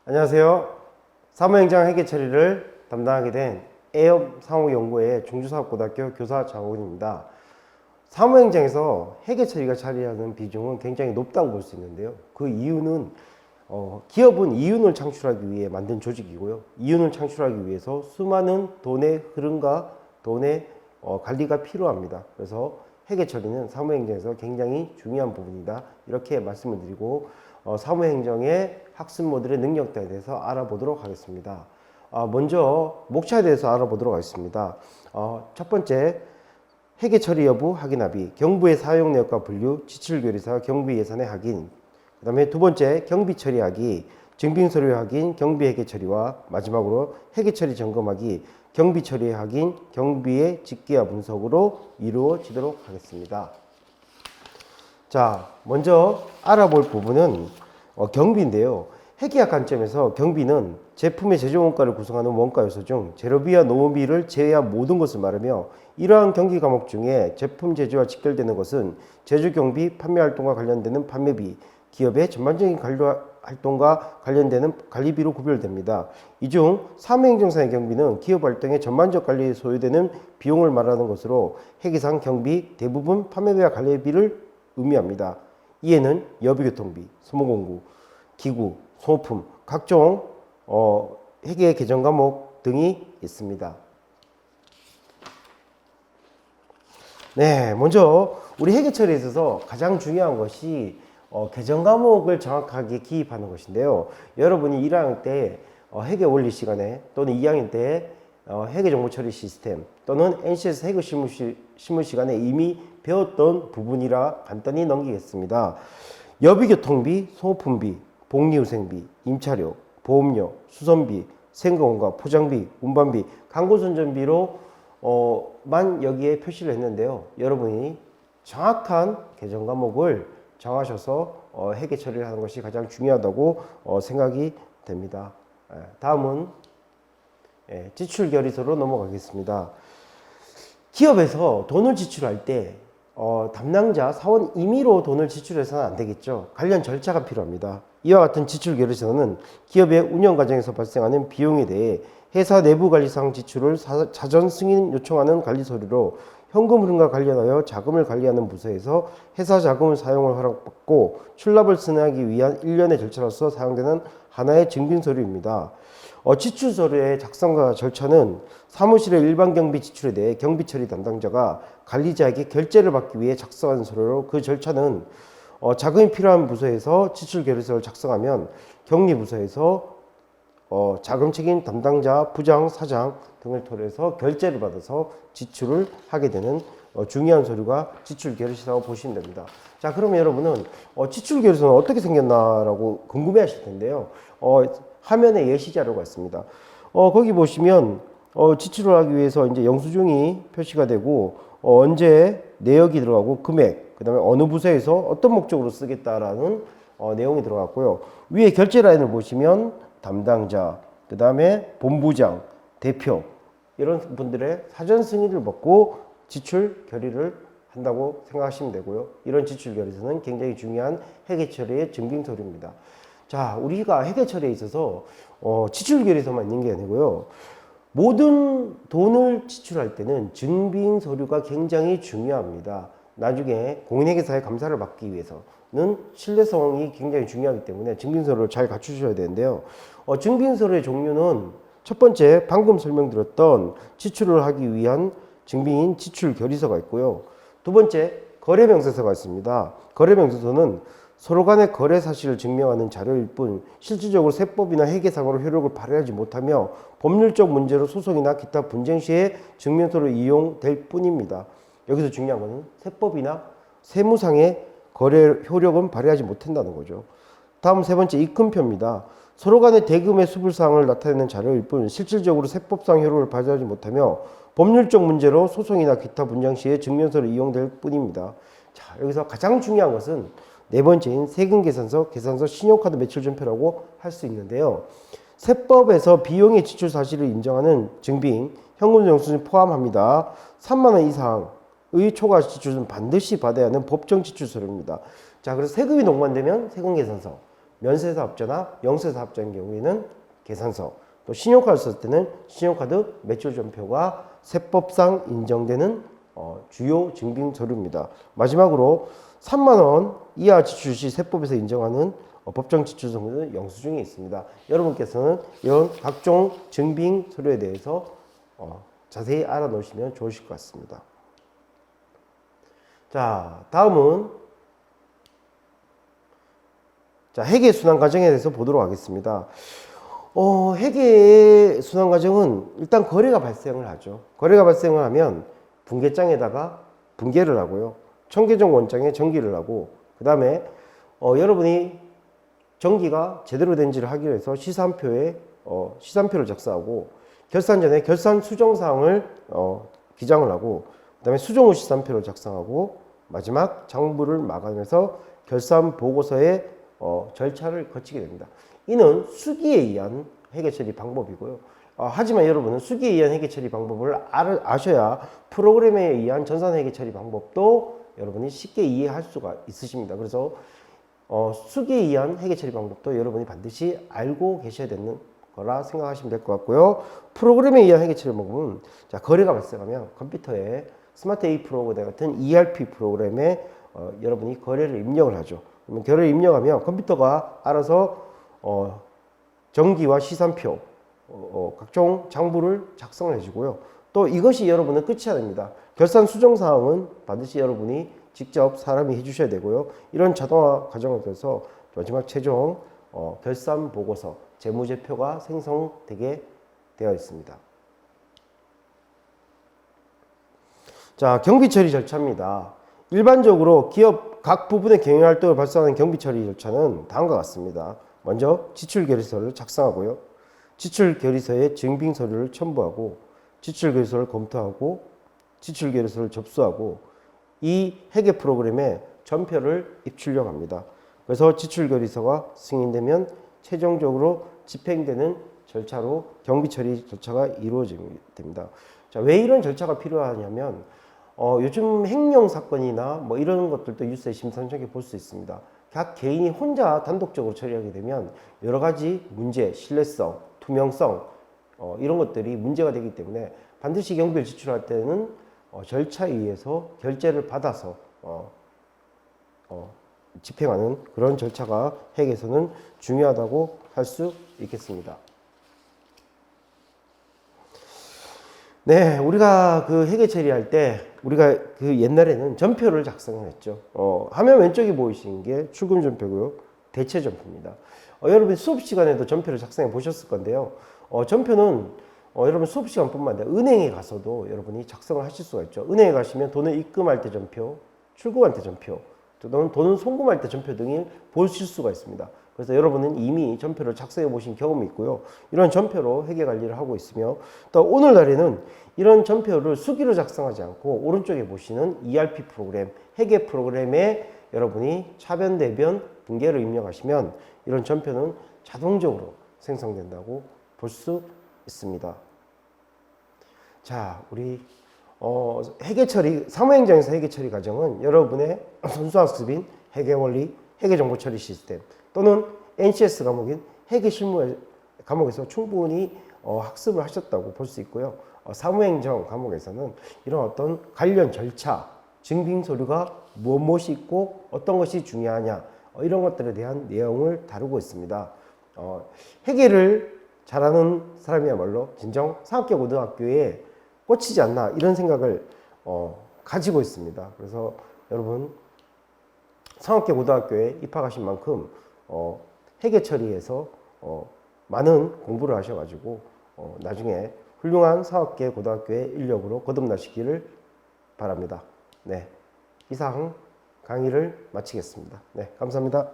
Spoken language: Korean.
안녕하세요. 사무행정 회계 처리를 담당하게 된 A업 상호연구회 중주사업고등학교 교사 장호근입니다. 사무행정에서 회계 처리가 차지하는 비중은 굉장히 높다고 볼 수 있는데요. 그 이유는 기업은 이윤을 창출하기 위해 만든 조직이고요. 이윤을 창출하기 위해서 수많은 돈의 흐름과 돈의 관리가 필요합니다. 그래서 회계 처리는 사무행정에서 굉장히 중요한 부분이다. 이렇게 말씀을 드리고 사무행정의 학습모델의 능력에 대해서 알아보도록 하겠습니다. 먼저 목차에 대해서 알아보도록 하겠습니다. 첫 번째, 회계 처리 여부 확인합의, 경부의 사용 내역과 분류, 지출결의서 경비 예산의 확인. 그 다음에 두 번째, 경비 처리하기, 증빙서류 확인, 경비 회계 처리와 마지막으로 회계 처리 점검하기, 경비 처리 확인, 경비의 집계와 분석으로 이루어지도록 하겠습니다. 자, 먼저 알아볼 부분은 경비인데요. 회계학 관점에서 경비는 제품의 제조 원가를 구성하는 원가 요소 중 재료비와 노무비를 제외한 모든 것을 말하며, 이러한 경비 과목 중에 제품 제조와 직결되는 것은 제조 경비, 판매 활동과 관련되는 판매비, 기업의 전반적인 관리 활동과 관련되는 관리비로 구별됩니다. 이 중 사무행정상의 경비는 기업 활동의 전반적 관리에 소요되는 비용을 말하는 것으로 회계상 경비 대부분 판매비와 관리비를 의미합니다. 이에는 여비교통비, 소모공구, 기구, 소모품, 각종 회계 개정 과목 등이 있습니다. 네, 먼저 우리 회계 처리에 있어서 가장 중요한 것이 개정 과목을 정확하게 기입하는 것인데요. 여러분이 1학년 때 회계 원리 시간에 또는 2학년 때 회계 정보 처리 시스템 또는 NCS 회계 실무 시간에 이미 배웠던 부분이라 간단히 넘기겠습니다. 여비교통비, 소모품비, 복리후생비, 임차료, 보험료, 수선비, 생과금과 포장비, 운반비, 광고선전비로 만 여기에 표시를 했는데요. 여러분이 정확한 개정 과목을 정하셔서 회계 처리를 하는 것이 가장 중요하다고 생각이 됩니다. 다음은 지출결의서로 넘어가겠습니다. 기업에서 돈을 지출할 때 담당자, 사원 임의로 돈을 지출해서는 안 되겠죠. 관련 절차가 필요합니다. 이와 같은 지출결의서는 기업의 운영 과정에서 발생하는 비용에 대해 회사 내부관리상 지출을 사전 승인 요청하는 관리서류로 현금 흐름과 관련하여 자금을 관리하는 부서에서 회사 자금을 사용을 허락받고 출납을 승인하기 위한 일련의 절차로서 사용되는 하나의 증빙서류입니다. 지출서류의 작성과 절차는 사무실의 일반 경비 지출에 대해 경비처리 담당자가 관리자에게 결제를 받기 위해 작성한 서류로, 그 절차는 자금이 필요한 부서에서 지출결의서를 작성하면 격리부서에서 자금 책임 담당자, 부장, 사장 등을 통해서 결제를 받아서 지출을 하게 되는 중요한 서류가 지출결의서라고 보시면 됩니다. 자, 그러면 여러분은 지출결의서는 어떻게 생겼나라고 궁금해 하실 텐데요. 화면에 예시 자료가 있습니다. 거기 보시면 지출을 하기 위해서 이제 영수증이 표시가 되고 언제 내역이 들어가고 금액, 그 다음에 어느 부서에서 어떤 목적으로 쓰겠다라는 내용이 들어갔고요. 위에 결제 라인을 보시면 담당자, 그 다음에 본부장, 대표 이런 분들의 사전 승인을 받고 지출 결의를 한다고 생각하시면 되고요. 이런 지출 결의서는 굉장히 중요한 회계 처리의 증빙 서류입니다. 자, 우리가 회계 처리에 있어서 지출 결의서만 있는 게 아니고요. 모든 돈을 지출할 때는 증빙 서류가 굉장히 중요합니다. 나중에 공인회계사의 감사를 받기 위해서는 신뢰성이 굉장히 중요하기 때문에 증빙서류를 잘 갖추셔야 되는데요. 증빙서류의 종류는 첫 번째, 방금 설명드렸던 지출을 하기 위한 증빙인 지출결의서가 있고요. 두 번째, 거래명세서가 있습니다. 거래명세서는 서로 간의 거래 사실을 증명하는 자료일 뿐 실질적으로 세법이나 회계상으로 효력을 발휘하지 못하며 법률적 문제로 소송이나 기타 분쟁 시에 증명서로 이용될 뿐입니다. 여기서 중요한 것은 세법이나 세무상의 거래 효력은 발휘하지 못한다는 거죠. 다음 세 번째, 입금표입니다. 서로 간의 대금의 수불사항을 나타내는 자료일 뿐 실질적으로 세법상 효력을 발휘하지 못하며 법률적 문제로 소송이나 기타 분쟁 시에 증명서로 이용될 뿐입니다. 자, 여기서 가장 중요한 것은 네 번째인 세금계산서, 계산서, 신용카드 매출전표라고 할 수 있는데요. 세법에서 비용의 지출 사실을 인정하는 증빙, 현금 영수증 포함합니다. 3만 원 이상의 초과 지출은 반드시 받아야 하는 법정 지출 서류입니다. 자, 그래서 세금이 농반되면 세금계산서, 면세사업자나 영세사업자인 경우에는 계산서, 또 신용카드 쓸 때는 신용카드 매출전표가 세법상 인정되는 주요 증빙 서류입니다. 마지막으로 3만 원 이하 지출 시 세법에서 인정하는 법정 지출 서류는 영수증이 있습니다. 여러분께서는 이런 각종 증빙 서류에 대해서 자세히 알아놓으시면 좋으실 것 같습니다. 자, 다음은 회계 순환 과정에 대해서 보도록 하겠습니다. 회계 순환 과정은 일단 거래가 발생을 하죠. 거래가 발생을 하면 분계장에다가 분계를 하고요. 청계정 원장에 정기를 하고, 그 다음에 여러분이 정기가 제대로 된지를 하기 위해서 시산표를 작성하고, 결산 전에 결산 수정 사항을 기장을 하고, 그 다음에 수정 후 시산표를 작성하고, 마지막 장부를 마감해서 결산 보고서의 절차를 거치게 됩니다. 이는 수기에 의한 회계 처리 방법이고요. 하지만 여러분은 수기에 의한 회계 처리 방법을 아셔야 프로그램에 의한 전산 회계 처리 방법도 여러분이 쉽게 이해할 수가 있으십니다. 그래서 수기에 의한 회계 처리 방법도 여러분이 반드시 알고 계셔야 되는 거라 생각하시면 될 것 같고요. 프로그램에 의한 회계 처리 방법은 거래가 발생하면 컴퓨터에 스마트 A 프로그램 같은 ERP 프로그램에 여러분이 거래를 입력을 하죠. 그러면 거래를 입력하면 컴퓨터가 알아서 정기와 시산표, 각종 장부를 작성을 해주고요. 또 이것이 여러분은 끝이 아닙니다. 결산 수정 사항은 반드시 여러분이 직접 사람이 해주셔야 되고요. 이런 자동화 과정을 통해서 마지막 최종 결산 보고서, 재무제표가 생성되게 되어 있습니다. 자, 경비 처리 절차입니다. 일반적으로 기업 각 부분의 경영활동을 발생하는 경비 처리 절차는 다음과 같습니다. 먼저 지출결의서를 작성하고요. 지출결의서에 증빙서류를 첨부하고, 지출결의서를 검토하고, 지출결의서를 접수하고, 이 회계 프로그램에 전표를 입출력합니다. 그래서 지출결의서가 승인되면 최종적으로 집행되는 절차로 경비처리 절차가 이루어집니다. 자, 왜 이런 절차가 필요하냐면 요즘 횡령 사건이나 뭐 이런 것들도 뉴스에 심상찮게 볼 수 있습니다. 각 개인이 혼자 단독적으로 처리하게 되면 여러 가지 문제, 신뢰성, 투명성 이런 것들이 문제가 되기 때문에 반드시 경비를 지출할 때는 절차에 의해서 결제를 받아서 집행하는 그런 절차가 회계에서는 중요하다고 할 수 있겠습니다. 네, 우리가 그 회계 처리할 때 우리가 그 옛날에는 전표를 작성을 했죠. 화면 왼쪽에 보이시는 게 출금 전표고요, 대체 전표입니다. 여러분 수업 시간에도 전표를 작성해 보셨을 건데요. 전표는 여러분 수업 시간뿐만 아니라 은행에 가서도 여러분이 작성을 하실 수가 있죠. 은행에 가시면 돈을 입금할 때 전표, 출금할 때 전표, 또는 돈을 송금할 때 전표 등을 보실 수가 있습니다. 그래서 여러분은 이미 전표를 작성해 보신 경험이 있고요. 이런 전표로 회계 관리를 하고 있으며, 또 오늘날에는 이런 전표를 수기로 작성하지 않고 오른쪽에 보시는 ERP 프로그램, 회계 프로그램에 여러분이 차변, 대변, 분계를 입력하시면 이런 전표는 자동적으로 생성된다고 볼 수 있습니다. 자, 우리 회계처리, 사무행정에서 회계처리 과정은 여러분의 선수학습인 회계원리, 회계정보처리 시스템 또는 NCS 과목인 회계실무 과목에서 충분히 학습을 하셨다고 볼 수 있고요. 사무행정 과목에서는 이런 어떤 관련 절차, 증빙서류가 무엇이 있고 어떤 것이 중요하냐 이런 것들에 대한 내용을 다루고 있습니다. 회계를 잘하는 사람이야말로 진정 상업계고등학교에 꽂히지 않나 이런 생각을 가지고 있습니다. 그래서 여러분 상업계고등학교에 입학하신 만큼 회계 처리에서 많은 공부를 하셔가지고 나중에 훌륭한 상업계고등학교의 인력으로 거듭나시기를 바랍니다. 네, 이상 강의를 마치겠습니다. 네, 감사합니다.